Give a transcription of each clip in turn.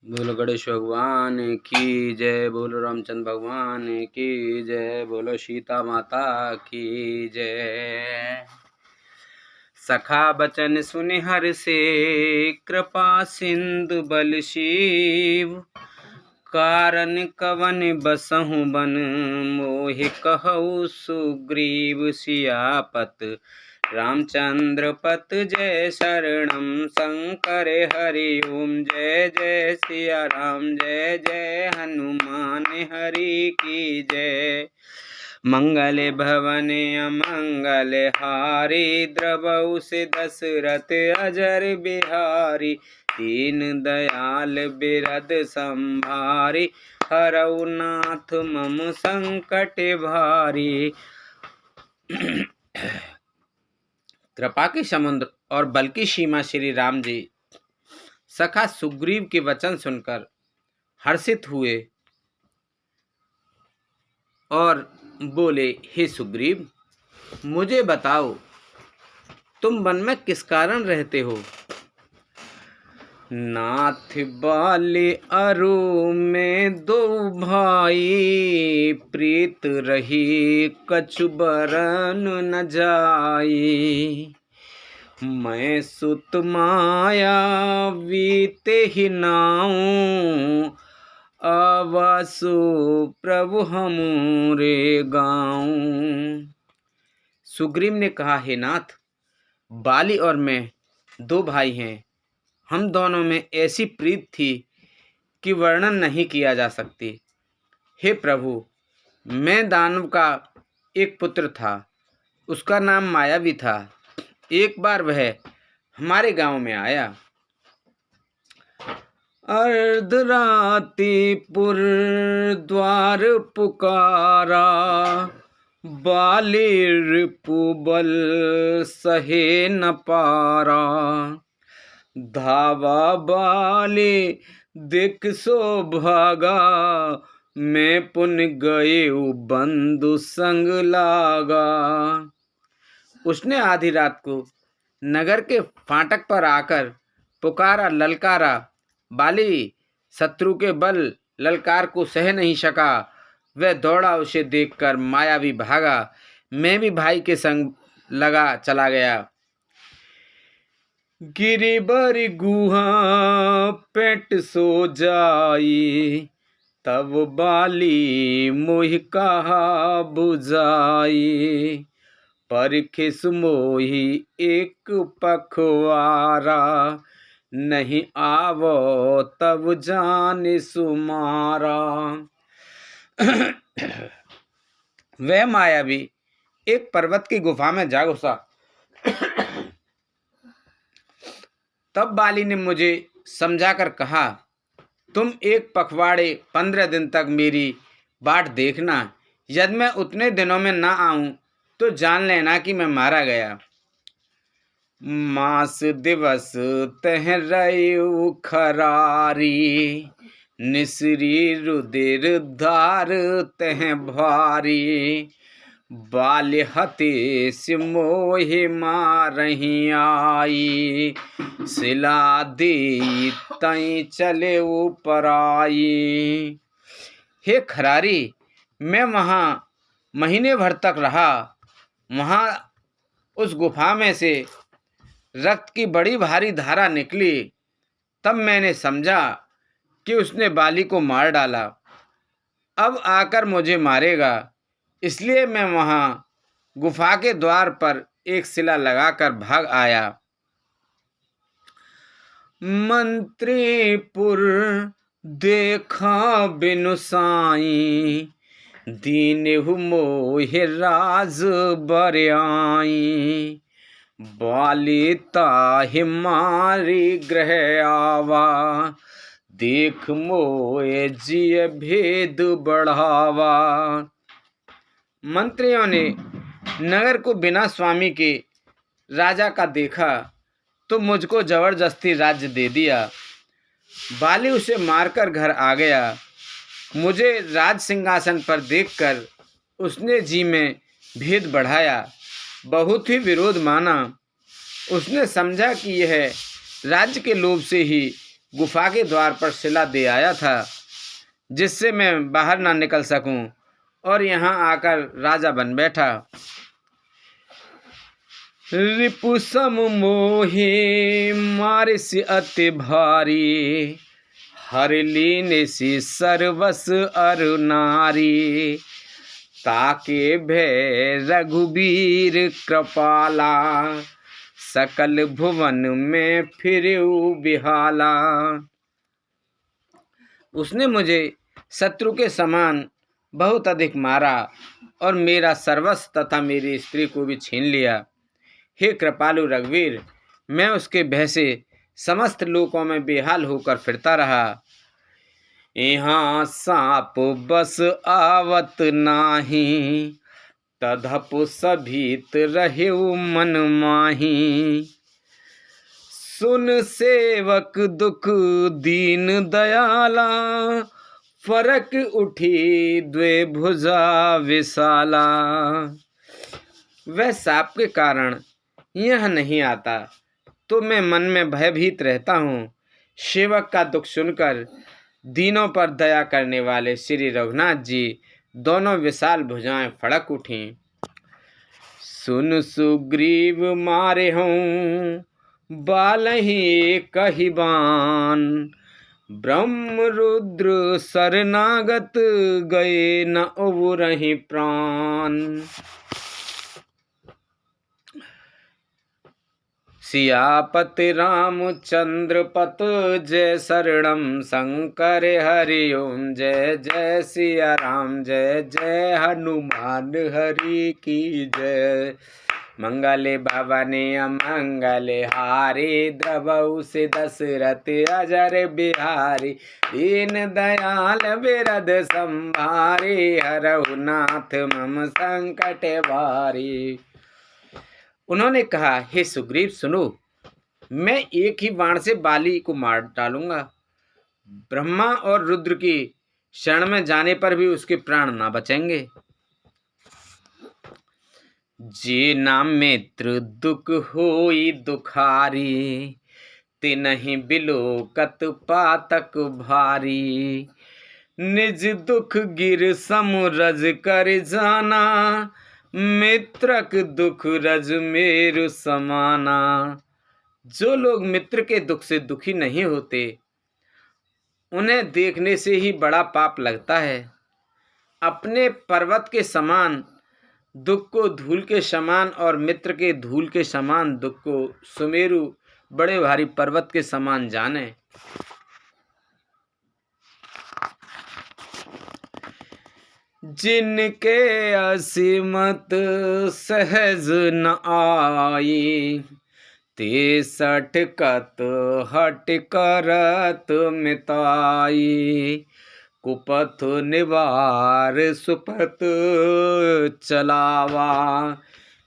बोलो गणेश भगवान की जय, बोलो रामचंद्र भगवान की जय, बोलो सीता माता की जय। सखा बचन सुनि हर से कृपा सिंधु बल शिव, कारण कवन बसहु बन मोहि कहु सुग्रीव। सियापत रामचंद्र पत जय शरणम शंकर हरि ओम। जय जय सिया राम, जय जय हनुमान हरि की जय। मंगल भवन अमंगल हारी, द्रवहु से दशरथ अजर बिहारी। दीन दयाल बिरद संभारी, हरऊ नाथ मम संकट भारी। कृपा के समुद्र और बल की सीमा श्री राम जी सखा सुग्रीव के वचन सुनकर हर्षित हुए और बोले, हे सुग्रीव, मुझे बताओ तुम वन में किस कारण रहते हो। नाथ बाली अरु में दो भाई, प्रीत रही कछु बरन न जाई। मैं सुत माया वीते ही नाऊं, आवासु प्रभु हमरे गाऊं। सुग्रीव ने कहा, हे नाथ, बाली और मैं दो भाई हैं। हम दोनों में ऐसी प्रीत थी कि वर्णन नहीं किया जा सकती। हे प्रभु, मैं दानव का एक पुत्र था, उसका नाम मायावी था। एक बार वह हमारे गांव में आया। अर्धरातिपुर द्वार पुकारा, बाली रिपु बल सहे न पारा। धावा बाली दिख सो भागा, मैं पुन गए बंधु संग लागा। उसने आधी रात को नगर के फाटक पर आकर पुकारा, ललकारा। बाली शत्रु के बल ललकार को सह नहीं सका। वह दौड़ा, उसे देखकर मायावी भागा। मैं भी भाई के संग लगा चला गया। गिरी बरी गुहा पेट सो जाई, तब बाली मोहि कहा बुझाई। परिखिस मोहि एक पखवारा, नहीं आवो तब जान सुमारा। वह मायावी एक पर्वत की गुफा में जा घुसा। तब बाली ने मुझे समझाकर कहा, तुम एक पखवाड़े 15 दिन तक मेरी बाट देखना। यदि मैं उतने दिनों में ना आऊं तो जान लेना कि मैं मारा गया। मास दिवस तह रयु खरारी, निसरी रुधिर धार तह भारी। बाल हते मोहि मारही आई, सिला दे तई चले ऊपर आई। हे खरारी, मैं वहाँ महीने भर तक रहा। वहाँ उस गुफा में से रक्त की बड़ी भारी धारा निकली। तब मैंने समझा कि उसने बाली को मार डाला। अब आकर मुझे मारेगा, इसलिए मैं वहाँ गुफा के द्वार पर एक शिला लगाकर भाग आया। मंत्रीपुर देखा बिनु साई, दीनहु मोहि राज बरआई। बाली ताहि मारी गृह आवा, देख मोए जिय भेद बढ़ावा। मंत्रियों ने नगर को बिना स्वामी के राजा का देखा तो मुझको जबरदस्ती राज्य दे दिया। बाली उसे मारकर घर आ गया। मुझे राज सिंहासन पर देखकर उसने जी में भेद बढ़ाया, बहुत ही विरोध माना। उसने समझा कि यह राज्य के लोभ से ही गुफा के द्वार पर शिला दे आया था, जिससे मैं बाहर ना निकल सकूं, और यहाँ आकर राजा बन बैठा। रिपु सम मोहे मारिस अति भारी, हर लीन सी सर्वस अर नारी, ताके भय रघुबीर कृपाला, सकल भुवन में फिरऊ बिहाला। उसने मुझे शत्रु के समान बहुत अधिक मारा और मेरा सर्वस्व तथा मेरी स्त्री को भी छीन लिया। हे कृपालु रघुवीर, मैं उसके भय से समस्त लोकों में बेहाल होकर फिरता रहा। यहाँ सांप बस आवत नाही, तधप सभीत रहेउ मन माही। सुन सेवक दुख दीन दयाला, फरक उठी द्वे भुजा विशाला। वह सांप के कारण यह नहीं आता तो मैं मन में भयभीत रहता हूँ। सेवक का दुख सुनकर दीनों पर दया करने वाले श्री रघुनाथ जी दोनों विशाल भुजाएं फड़क उठीं। सुन सुग्रीव मारे हूँ बालहि कहि बान, ब्रह्म रुद्र शरणागत गए न उबरहि प्राण। सियापति रामचंद्र पत जय शरणम शंकर हरि ओम। जय जय सिया राम, जय जय हनुमान हरि की जय। मंगले भवने अमंगले हारी, द्रवहु से दशरथ अजर बिहारी। दीन दयाल बिरद संभारी, हरहु नाथ मम संकट भारी। उन्होंने कहा, हे सुग्रीव सुनो, मैं एक ही बाण से बाली को मार डालूंगा। ब्रह्मा और रुद्र की शरण में जाने पर भी उसके प्राण ना बचेंगे। जे नाम मित्र दुख होई दुखारी, तिनहि बिलोकत पातक भारी। निज दुख गिर समुरज कर जाना, मित्रक दुख रज मेरु समाना। जो लोग मित्र के दुख से दुखी नहीं होते, उन्हें देखने से ही बड़ा पाप लगता है। अपने पर्वत के समान दुख को धूल के समान और मित्र के धूल के समान दुख को सुमेरु बड़े भारी पर्वत के समान जाने। जिनके असीमत सहज न आई, ते सठकत हट करत मिताई। कुपथ निवार सुपथ चलावा,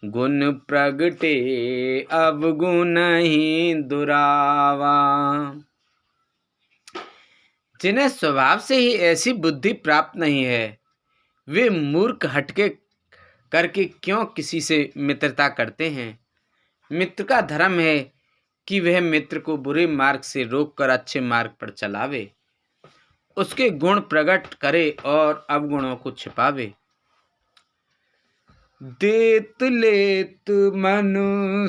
गुण प्रगटे अवगुण ही दुरावा। जिन्हें स्वभाव से ही ऐसी बुद्धि प्राप्त नहीं है, वे मूर्ख हटके करके क्यों किसी से मित्रता करते हैं। मित्र का धर्म है कि वह मित्र को बुरे मार्ग से रोककर अच्छे मार्ग पर चलावे, उसके गुण प्रकट करे और अवगुणों को छिपावे। देत लेत मन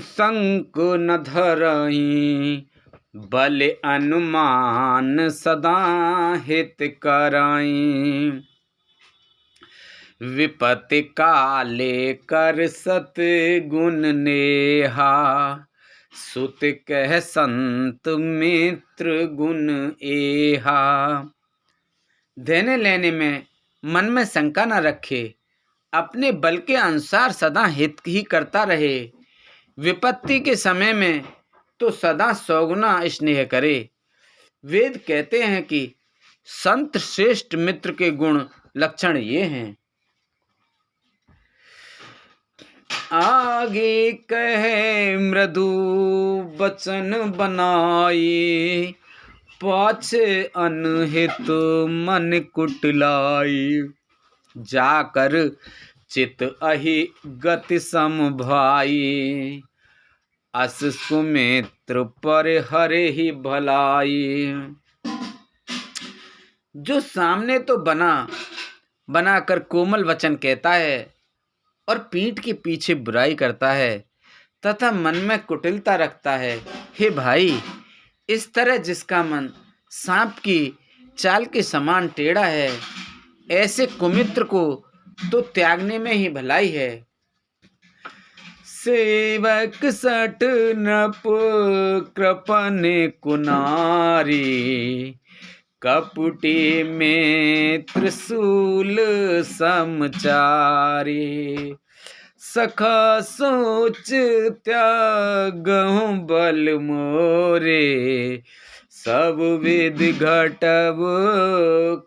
संक न धरहि, बल अनुमान सदा हित कराई। विपत्ति काले कर सत गुण नेहा, सुत कह संत मित्र गुण एहा। देने लेने में मन में शंका न रखे, अपने बल के अनुसार सदा हित ही करता रहे। विपत्ति के समय में तो सदा सौगुना स्नेह करे। वेद कहते हैं कि संत श्रेष्ठ मित्र के गुण लक्षण ये हैं। आगे कहे मृदु वचन बनाई, पाछे अनहित मन कुटिलाई। जाकर चित अहि गति सम भाई, अस सुमित्र मित्र पर हरे ही भलाई। जो सामने तो बना कर कोमल वचन कहता है और पीठ के पीछे बुराई करता है तथा मन में कुटिलता रखता है, हे भाई, इस तरह जिसका मन सांप की चाल के समान टेढ़ा है, ऐसे कुमित्र को तो त्यागने में ही भलाई है। सेवक सट नप कृपन कुनारी, कपटी में त्रिशूल समचारी। सखा सोच त्यागहु बल मोरे, सब विध घटब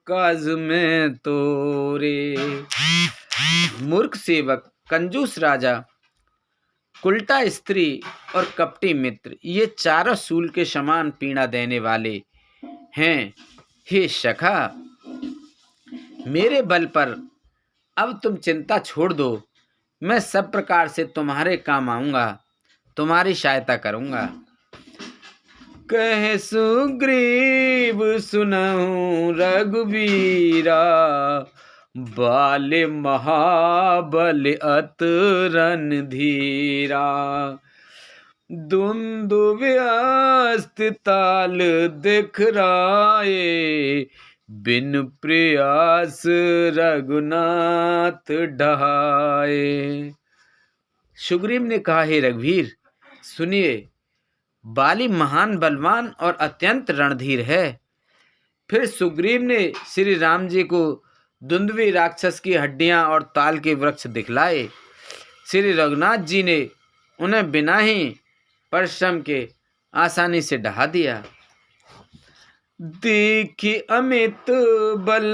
काज में तोरे। मूर्ख सेवक, कंजूस राजा, उल्टा स्त्री और कपटी मित्र, ये चारों शूल के समान पीड़ा देने वाले हैं। हे सखा, मेरे बल पर अब तुम चिंता छोड़ दो। मैं सब प्रकार से तुम्हारे काम आऊंगा, तुम्हारी सहायता करूंगा। कह सुग्रीव सुनहु रघुवीरा, बाल महाबल अत रणधीरा। दुंदुव्यस्त ताल दिखराए, बिन प्रयास रघुनाथ ढहाए। सुग्रीव ने कहा, हे रघुवीर सुनिए, बाली महान बलवान और अत्यंत रणधीर है। फिर सुग्रीव ने श्री राम जी को दुंदुवी राक्षस की हड्डियां और ताल के वृक्ष दिखलाए। श्री रघुनाथ जी ने उन्हें बिना ही परिश्रम के आसानी से ढहा दिया। देखी अमित बल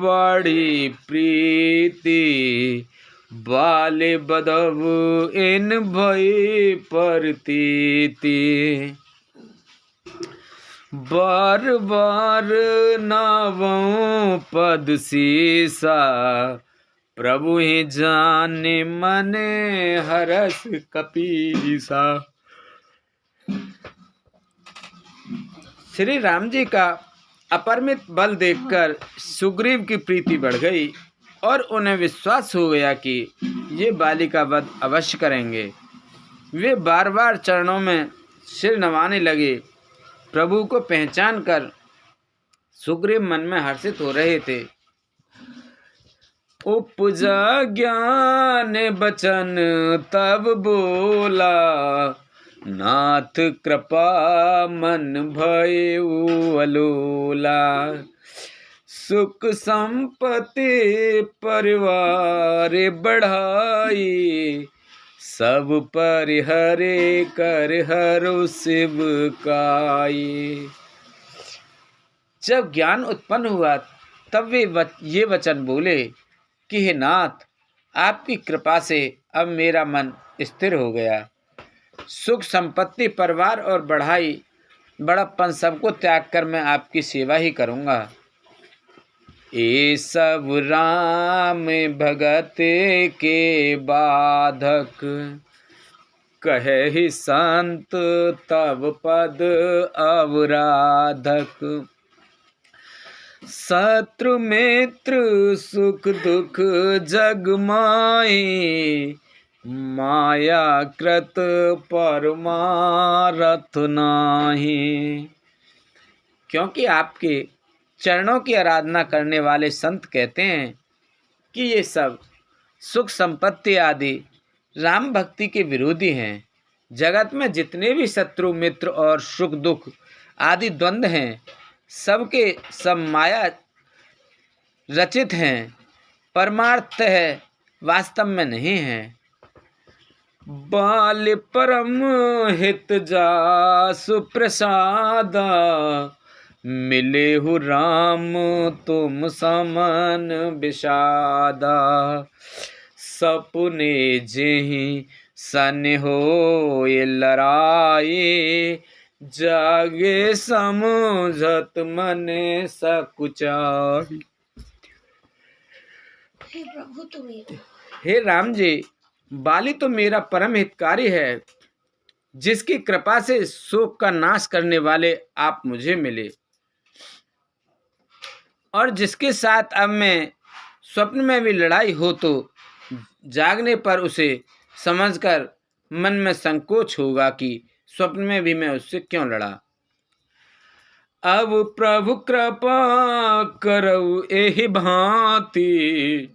बड़ी प्रीति, बाले बदव इन भय परतीति। बार बार नावों पद सीसा, प्रभु ही जाने मने हरस कपीसा। श्री राम जी का अपरिमित बल देखकर सुग्रीव की प्रीति बढ़ गई और उन्हें विश्वास हो गया कि ये बाली का वध अवश्य करेंगे। वे बार बार चरणों में सिर नवाने लगे। प्रभु को पहचान कर सुग्रीव मन में हर्षित हो रहे थे। उपजा ज्ञान बचन तब बोला, नाथ कृपा मन भयउ अलोला। सुख संपत्ति परिवार बढ़ाई, सब परिहरे कर हरु शिव काई। जब ज्ञान उत्पन्न हुआ तब वे ये वचन बोले कि हे नाथ, आपकी कृपा से अब मेरा मन स्थिर हो गया। सुख संपत्ति परिवार और बढ़ाई बड़प्पन सबको त्याग कर मैं आपकी सेवा ही करूँगा। ये सब राम भगत के बाधक, कहे ही संत तब पद अवराधक। शत्रु मित्र सुख दुख जग माई, माया कृत परमारथ नाही। क्योंकि आपके चरणों की आराधना करने वाले संत कहते हैं कि ये सब सुख संपत्ति आदि राम भक्ति के विरोधी हैं। जगत में जितने भी शत्रु मित्र और सुख दुख आदि द्वंद्व हैं, सबके सब माया रचित हैं, परमार्थ है, वास्तव में नहीं है। बाल परम हित जासु प्रसादा, मिले हो राम तुम समन विषादा। सपने जेहि सन हो ये लड़ाई, जागे समझत मने सकुचाई। हे प्रभु तो मेरा, हे राम जी, बाली तो मेरा परम हितकारी है। जिसकी कृपा से शोक का नाश करने वाले आप मुझे मिले, और जिसके साथ अब मैं स्वप्न में भी लड़ाई हो तो जागने पर उसे समझकर मन में संकोच होगा कि स्वप्न में भी मैं उससे क्यों लड़ा। अब प्रभु कृपा करऊ एहि भांति,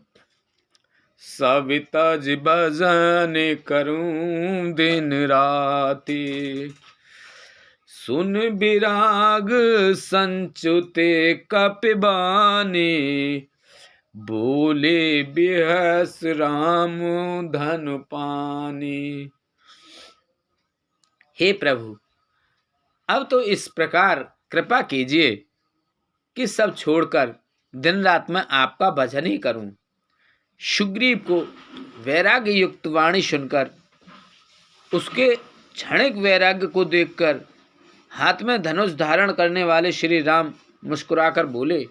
सब तज भजन करूं दिन राति। सुन विराग संचुते कपिबानी, बोले बिहस राम धन पानी। हे प्रभु, अब तो इस प्रकार कृपा कीजिए कि सब छोड़कर दिन रात में आपका भजन ही करूं। सुग्रीव को वैराग्य युक्त वाणी सुनकर, उसके क्षणिक वैराग्य को देखकर हाथ में धनुष धारण करने वाले श्री राम मुस्कुराकर बोले,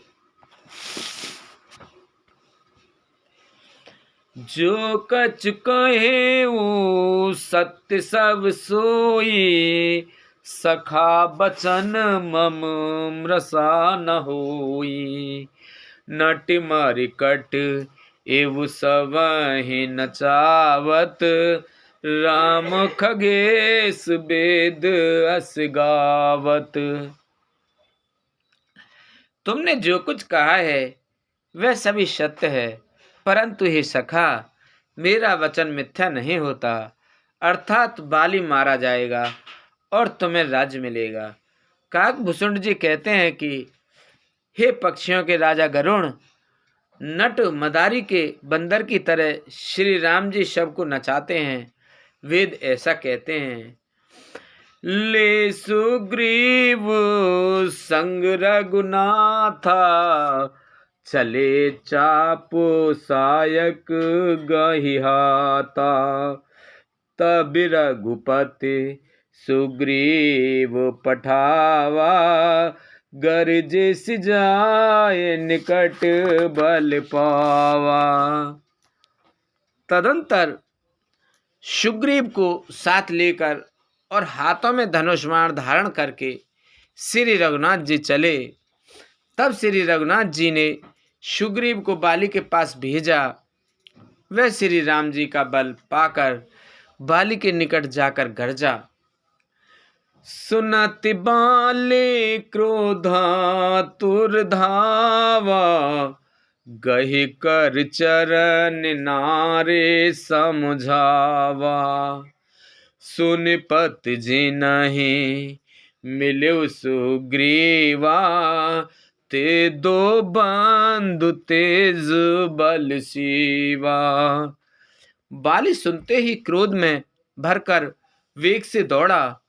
जो कछ कहे वो सत्य सब सोई, सखा बचन मम मृषा न होई। नट मरिकट एव सबहि नचावत, राम खगेश वेद अस गावत। तुमने जो कुछ कहा है वह सभी सत्य है, परंतु हे सखा, मेरा वचन मिथ्या नहीं होता, अर्थात बाली मारा जाएगा और तुम्हें राज्य मिलेगा। काकभूषण जी कहते हैं कि हे पक्षियों के राजा गरुण, नट मदारी के बंदर की तरह श्री राम जी सबको नचाते हैं। वेद ऐसा कहते हैं, ले सुग्रीव संग रघुनाथा, चले चापो सायक गहिहाता। तब रघुपति सुग्रीव पठावा, गर्जिस जाय निकट बल पावा। तदंतर सुग्रीव को साथ लेकर और हाथों में धनुष बाण धारण करके श्री रघुनाथ जी चले। तब श्री रघुनाथ जी ने सुग्रीव को बाली के पास भेजा। वह श्री राम जी का बल पाकर बाली के निकट जाकर गरजा, सुनत बाले क्रोधातुर धावा, गहि कर चरण नारे समझावा। सुनिपत जिनहि मिल्यो सुग्रीवा, ते दो बंधु तेज बल सीवा। बाली सुनते ही क्रोध में भरकर वेग से दौड़ा।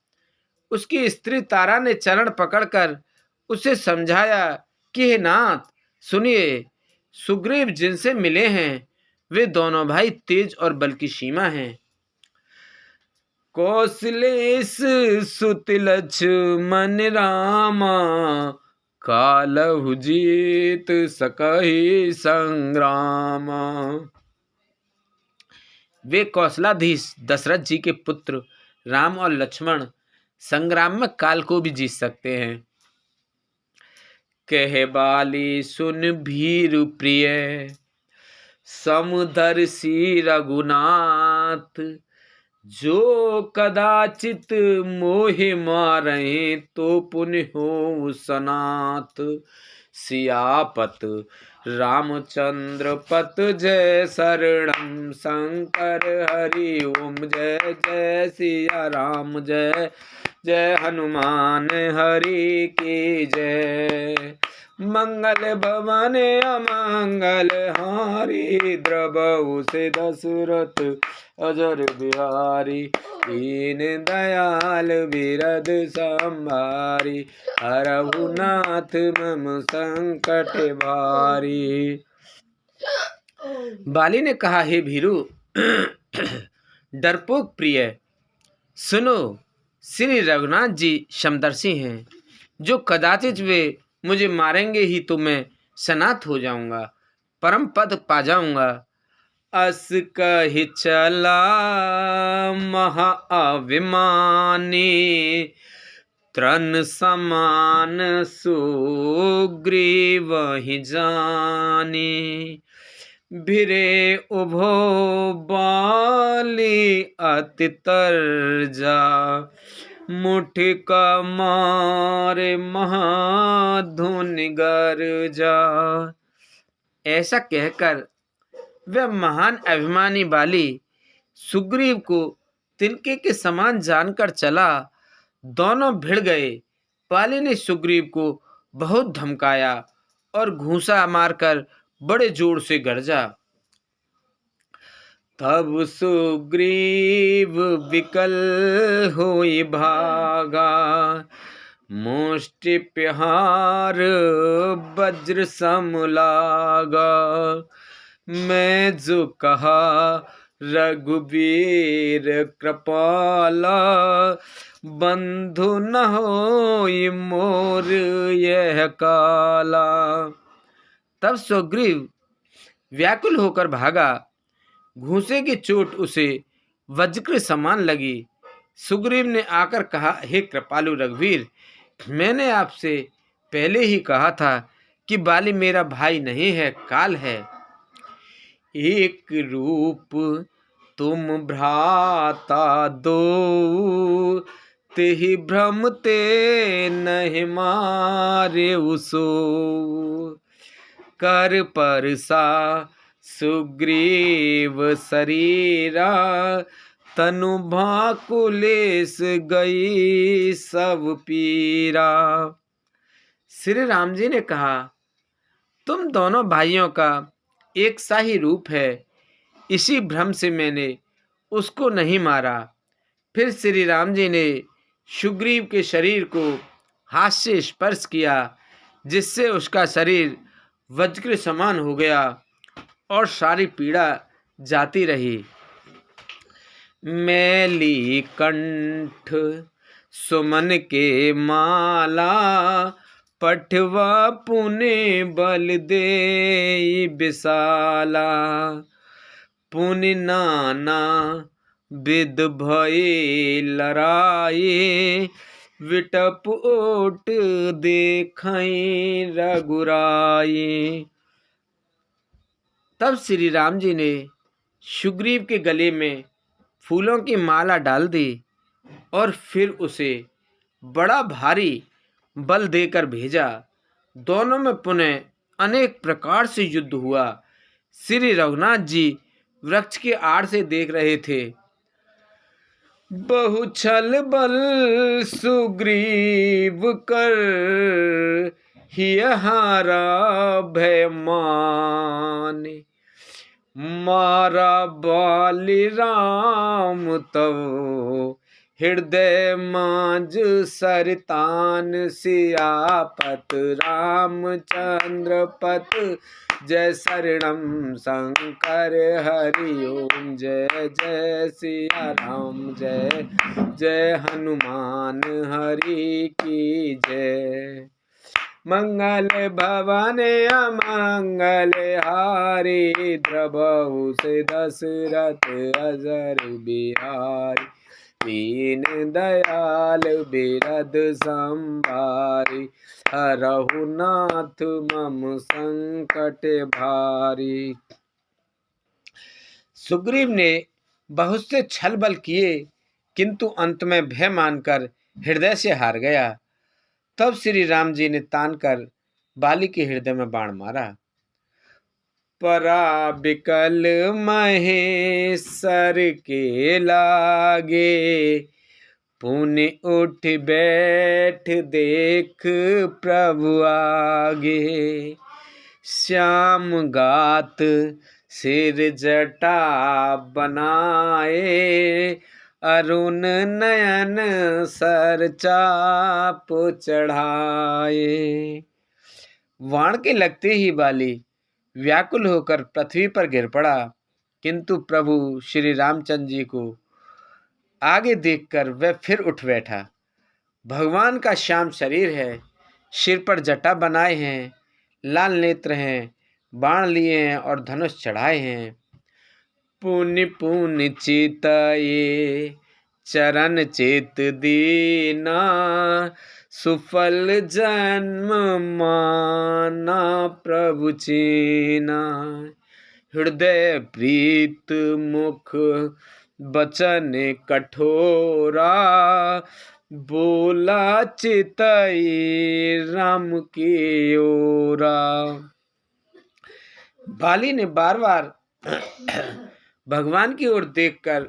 उसकी स्त्री तारा ने चरण पकड़कर उसे समझाया कि हे नाथ, सुनिए, सुग्रीव जिनसे मिले हैं वे दोनों भाई तेज और बल की सीमा हैं। कौशलेश सुत लक्ष्मण रामा, कालहु जीत सकहि संग्रामा। वे कौशलाधीश दशरथ जी के पुत्र राम और लक्ष्मण संग्राम में काल को भी जीत सकते हैं। कह बाली सुन भीरु प्रिय, समुदर्शी रघुनाथ, जो कदाचित मोहि मारहि तो पुनि हो सनाथ। सियापत रामचंद्र पत जय शरणम, शंकर हरि ओम जय जय सिया राम, जय जय हनुमान हरि की जय। मंगल भवन अमंगल हारी, द्रवहु से दशरथ अजर बिहारी। दीन दयाल बिरद संभारी, हरहु नाथ मम संकट भारी। बाली ने कहा, हे भीरु, डरपोक प्रिय, सुनो, श्री रघुनाथ जी समदर्शी हैं। जो कदाचित वे मुझे मारेंगे ही तो मैं सनाथ हो जाऊंगा, परम पद पा जाऊंगा। अस कहि चला महाअभिमानी, तृण समान सुग्रीव ही जानी। भिरे उभो बाली अति तरजा, मुठि का मारे महाधुनि गरजा। ऐसा कहकर वह महान अभिमानी बाली सुग्रीव को तिनके के समान जानकर चला। दोनों भिड़ गए। बाली ने सुग्रीव को बहुत धमकाया और घूंसा मारकर बड़े जोर से गरजा। तब सुग्रीव विकल होई भागा, मुष्टि प्रहार वज्र सम लागा। मैं जो कहा रघुवीर कृपाला, बंधु न होई मोर यह काला। तब सुग्रीव व्याकुल होकर भागा। घूंसे की चोट उसे वज्र के समान लगी। सुग्रीव ने आकर कहा, हे कृपालु रघुवीर, मैंने आपसे पहले ही कहा था कि बाली मेरा भाई नहीं है, काल है। एक रूप तुम भ्राता दो, तेहि भ्रम ते नहीं मारे उसो। कर परसा सुग्रीव शरीरा, तनु भाकुलेस गई सब पीरा। श्री राम जी ने कहा, तुम दोनों भाइयों का एक सा ही रूप है, इसी भ्रम से मैंने उसको नहीं मारा। फिर श्री राम जी ने सुग्रीव के शरीर को हाथ से स्पर्श किया, जिससे उसका शरीर वज्र के समान हो गया और सारी पीड़ा जाती रही। मैली कंठ सुमन के माला, पठवा पुने बल दे विशाला। पुनि नाना विद भय लड़ाई, विटप ओट देखई रघुराई। तब श्री राम जी ने सुग्रीव के गले में फूलों की माला डाल दी और फिर उसे बड़ा भारी बल देकर भेजा। दोनों में पुनः अनेक प्रकार से युद्ध हुआ। श्री रघुनाथ जी वृक्ष की आड़ से देख रहे थे। बहु छल बल सुग्रीव कर, हियहारा भय माने। मारा बाली राम तव, हृदय मांझ सरतान। सियापत रामचंद्र पत, जय शरणम शंकर हरि ओम। जय जय सिया राम, जय जय हनुमान हरि की जय। मंगल भवन अमंगल हारी, द्रवहु से दशरथ अजर बिहारी। दीन दयाल बिरद संभारी, हरहु नाथ मम संकट भारी। सुग्रीव ने बहुत से छल बल किए, किंतु अंत में भय मानकर हृदय से हार गया। तब श्री राम जी ने तान कर बाली के हृदय में बाण मारा। परा बिकल महेश्वर के लागे, पुनि उठ बैठ देख प्रभु आगे। श्याम गात सिर जटा बनाए, अरुण नयन सर चाप चढ़ाए। वाण के लगते ही बाली व्याकुल होकर पृथ्वी पर गिर पड़ा, किंतु प्रभु श्री रामचंद्र जी को आगे देखकर वह फिर उठ बैठा। भगवान का श्याम शरीर है, सिर पर जटा बनाए हैं, लाल नेत्र हैं, बाण लिए हैं और धनुष चढ़ाए हैं। पुनि पुनि चितये चरण चेत दीना, सुफल जन्म माना प्रभु चीना। हृदय प्रीत मुख बचन कठोरा, बोला चितई राम की ओरा। बाली ने बार बार भगवान की ओर देखकर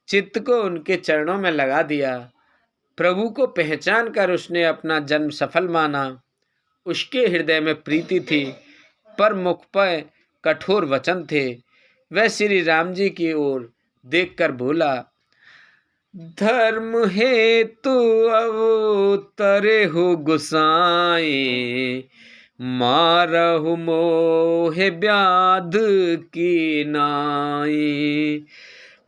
चित्त को उनके चरणों में लगा दिया। प्रभु को पहचान कर उसने अपना जन्म सफल माना। उसके हृदय में प्रीति थी, पर मुख पर कठोर वचन थे। वह श्री राम जी की ओर देखकर बोला, धर्म हेतु अवतरे हो गुसाई, मारहु मोह व्याध की नाई।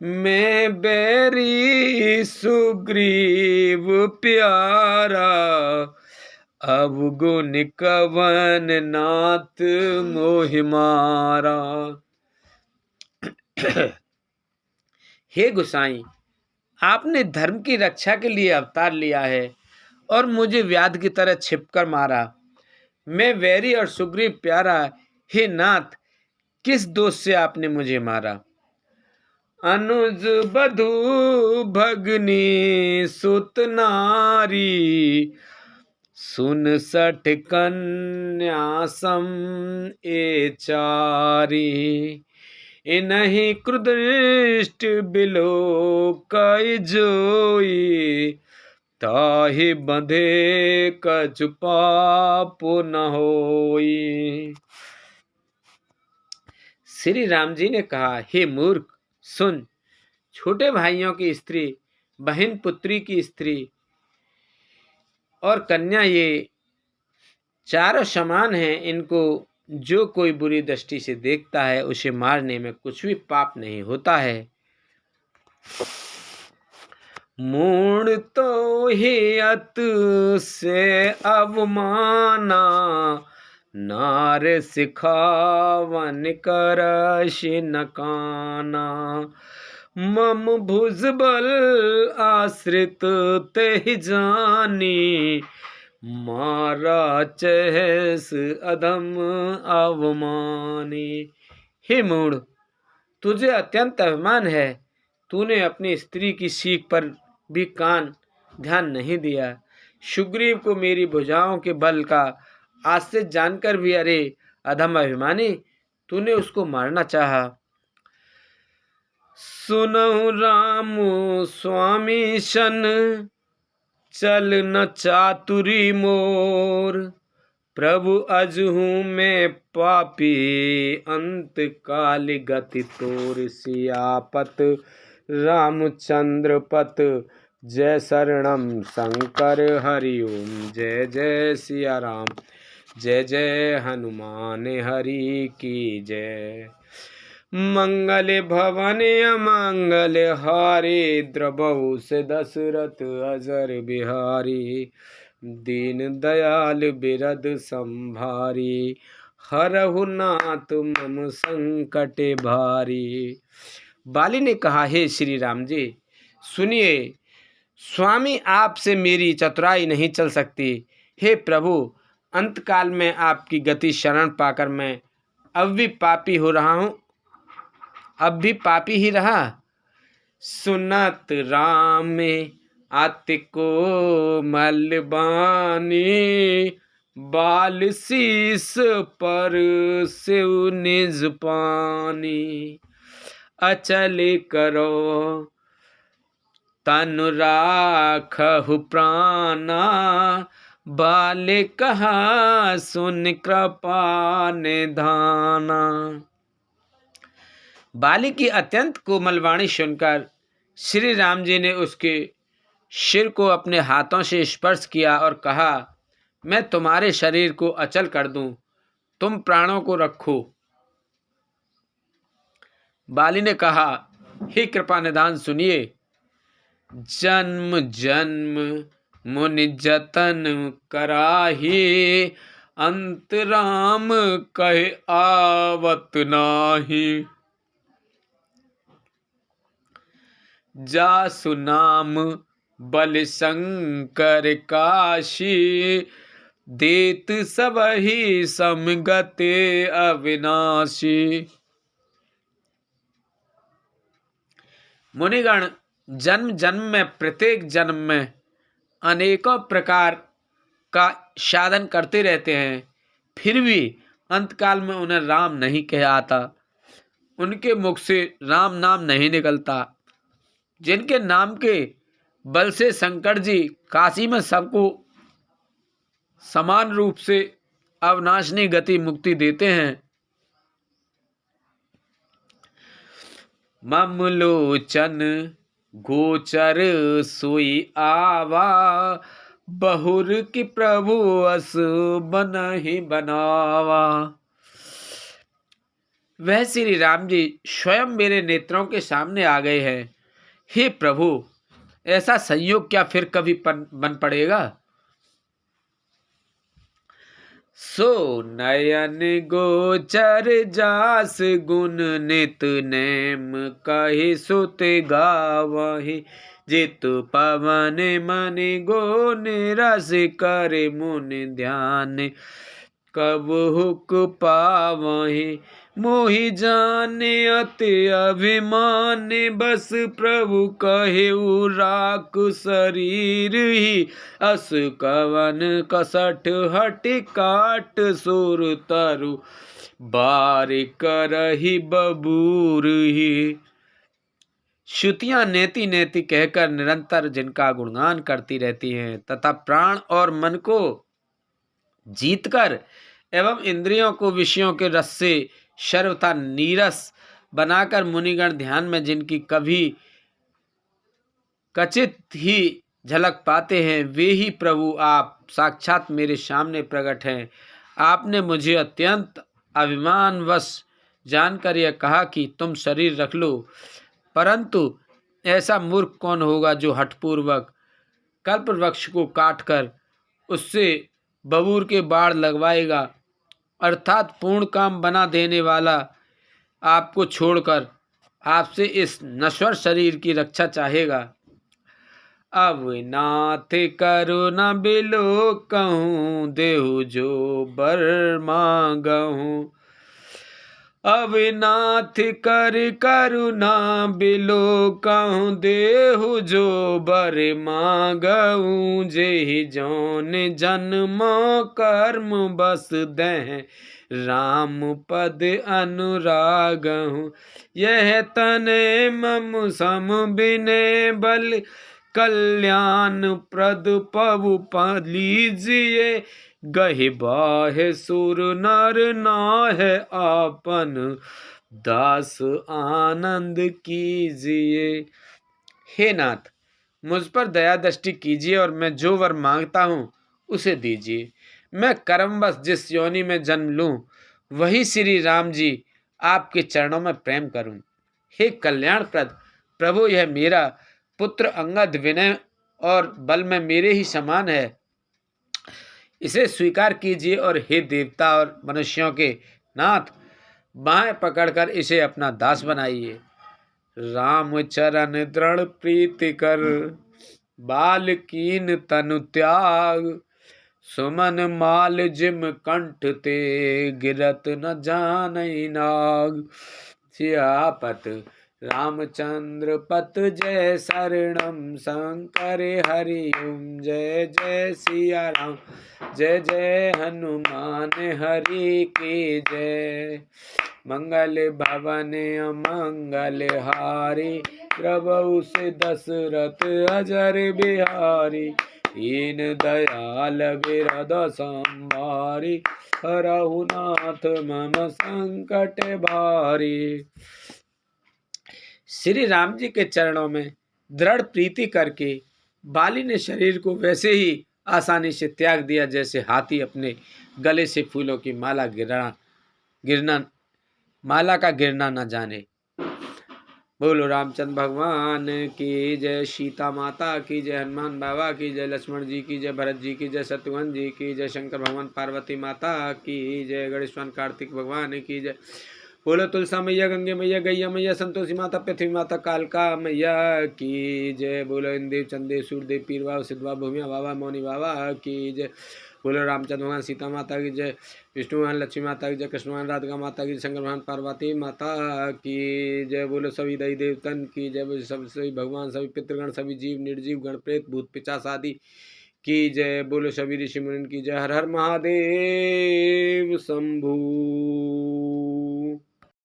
मैं बैरी सुग्रीव प्यारा, अवगुण कवन नाथ मोहि मारा। हे गोसाई, आपने धर्म की रक्षा के लिए अवतार लिया है और मुझे व्याध की तरह छिपकर मारा। मैं वैरी और सुग्रीव प्यारा, हे नाथ, किस दोष से आपने मुझे मारा? अनुज बधू भगनी सुत नारी, सुन सठ कन्या सम ए चारी। इन्हीं क्रुदृष्ट बिलो कई जोई, ताहि बंधे कछु पाप न होई। श्री राम जी ने कहा, हे मूर्ख, सुन, छोटे भाइयों की स्त्री, बहन पुत्री की स्त्री और कन्या, ये चारों समान हैं। इनको जो कोई बुरी दृष्टि से देखता है, उसे मारने में कुछ भी पाप नहीं होता है। मूढ़ तो ही अत से अवमाना, नार सिखावन करश नकाना। मम भुजबल आश्रित ते जानी, मारा चहस अधम अवमानी। हे मूढ़, तुझे अत्यंत अभिमान है। तूने अपनी स्त्री की सीख पर भी ध्यान नहीं दिया। सुग्रीव को मेरी भुजाओं के बल का आश्रित जानकर भी, अरे अधम अभिमानी, तूने उसको मारना चाहा। सुनहु राम स्वामी सन, चल न चातुरी मोर। प्रभु अजहू में पापी, अंत काल गति तोर। सियापत रामचंद्र पत, जय शरणम शंकर हरि ओम। जय जय सिया राम, जय जय हनुमान हरि की जय। मंगल भवन अमंगल हारी, द्रवहु से दशरथ अजर बिहारी। दीन दयाल बिरद संभारी, हरहु नाथ मम संकट भारी। बाली ने कहा, हे श्री राम जी, सुनिए, स्वामी, आपसे मेरी चतुराई नहीं चल सकती। हे प्रभु, अंतकाल में आपकी गति शरण पाकर मैं अब भी पापी हो रहा हूँ, अब भी पापी ही रहा। सुनत राम अति को मलबानी, बाल शीस पर सिव निज पानी। अचल करो तनु राखहु प्राणा, बाल कहा सुन कृपा निधाना। बाली की अत्यंत कोमल वाणी सुनकर श्री राम जी ने उसके सिर को अपने हाथों से स्पर्श किया और कहा, मैं तुम्हारे शरीर को अचल कर दूं, तुम प्राणों को रखो। बाली ने कहा, हे कृपा निधान, सुनिए, जन्म जन्म मुनि जतन कराही, अंत राम कहे आवत नाही। जासु नाम बल शंकर काशी, देत सबहि समगते अविनाशी। मुनिगण जन्म जन्म में, प्रत्येक जन्म में अनेकों प्रकार का साधन करते रहते हैं, फिर भी अंतकाल में उन्हें राम नहीं कह आता, उनके मुख से राम नाम नहीं निकलता। जिनके नाम के बल से शंकर जी काशी में सबको समान रूप से अविनाशनी गति मुक्ति देते हैं। ममलोचन गोचर सोई आवा, बहुर की प्रभु अस बनहि बनावा। वह श्री राम जी स्वयं मेरे नेत्रों के सामने आ गए हैं। हे प्रभु, ऐसा संयोग क्या फिर कभी बन पड़ेगा। सो नयन गोचर जास गुण नित नेम, कहि सुत गावहि जित पवन मन गो निरस करे मुनि ध्यान, कब हुक पावहि मोहि जाने अति अभिमान, बस प्रभु कहेउ राख शरीर ही, अस कवन कसठ हट काट सुर तरु, बार करहि बबूर ही। श्रुतियां नेति नेति कहकर निरंतर जिनका गुणगान करती रहती हैं तथा प्राण और मन को जीतकर एवं इंद्रियों को विषयों के रस से सर्वथा नीरस बनाकर मुनिगण ध्यान में जिनकी कभी कचित ही झलक पाते हैं, वे ही प्रभु आप साक्षात मेरे सामने प्रकट हैं। आपने मुझे अत्यंत अभिमानवश जानकर यह कहा कि तुम शरीर रख लो, परंतु ऐसा मूर्ख कौन होगा जो हठपूर्वक कल्प वृक्ष को काटकर उससे बबूर के बाढ़ लगवाएगा, अर्थात पूर्ण काम बना देने वाला आपको छोड़कर आपसे इस नश्वर शरीर की रक्षा चाहेगा। अब नाथ करुणा बिलो कहूँ, देहु जो बर मांगहूँ। अब नाथ कर करुणा बिलो कहूँ, देहु जो बर मांगहूँ। जेहि जौन जन्म कर्म बस देह, राम पद अनुरागहूँ। यह तने मम सम बिने बल, कल्याण प्रद पवु लीजिए। गहि बाहे सुर नर नाहे, आपन दास आनंद कीजिए। हे नाथ, मुझ पर दया दृष्टि कीजिए और मैं जो वर मांगता हूँ उसे दीजिए। मैं कर्मवश जिस योनि में जन्म लूँ वही श्री राम जी आपके चरणों में प्रेम करूँ। हे कल्याणप्रद प्रभु, यह मेरा पुत्र अंगद विनय और बल में मेरे ही समान है, इसे स्वीकार कीजिए। और हे देवता और मनुष्यों के नाथ, बाहें पकड़कर इसे अपना दास बनाइए। राम चरण दृढ़ प्रीति कर, बाल कीन तनु त्याग। सुमन माल जिम कंठ ते, गिरत न जानई नाग। सियापत रामचंद्र पत जय शरणम, शंकर हरि ओम जय जय सिया राम। जय जय हनुमान हरि की जय। मंगल भवन अमंगल हारी, प्रभु से दशरथ अजर बिहारी। दीन दयाल बिरद संभारी, हरहु नाथ मम संकट भारी। श्री राम जी के चरणों में दृढ़ प्रीति करके बाली ने शरीर को वैसे ही आसानी से त्याग दिया जैसे हाथी अपने गले से फूलों की माला का गिरना न जाने। बोलो रामचंद्र भगवान की जय, सीता माता की जय, हनुमान बाबा की जय, लक्ष्मण जी की जय, भरत जी की जय, शत्रुघ्न जी की जय, शंकर भगवान पार्वती माता की जय, गणेश कार्तिक भगवान की जय। बोलो तुलसा मैया, गंगे मैया, गैया मैया, संतोषी माता, पृथ्वी माता, कालका मैया की जय। बोलो इंदेव, चंदेव, सूर्यदेव, पीर बाबा, सिद्ध बाबा, भूमिया बाबा, मौनी बाबा की जय। बोलो रामचंद्र भगवान, सीता माता की जय। विष्णु भगवान, लक्ष्मी माता की जय। कृष्ण भगवान, राधिका माता की जय। शंकर भगवान, पार्वती माता की जय। बोलो सभी दई देवतन की जय। बोलो सभी भगवान, सभी पितृगण, सभी जीव, निर्जीव, गण, प्रेत, भूत, पिशाच आदि की जय। बोलो सभी ऋषि मुनि की जय। हर हर महादेव शंभू।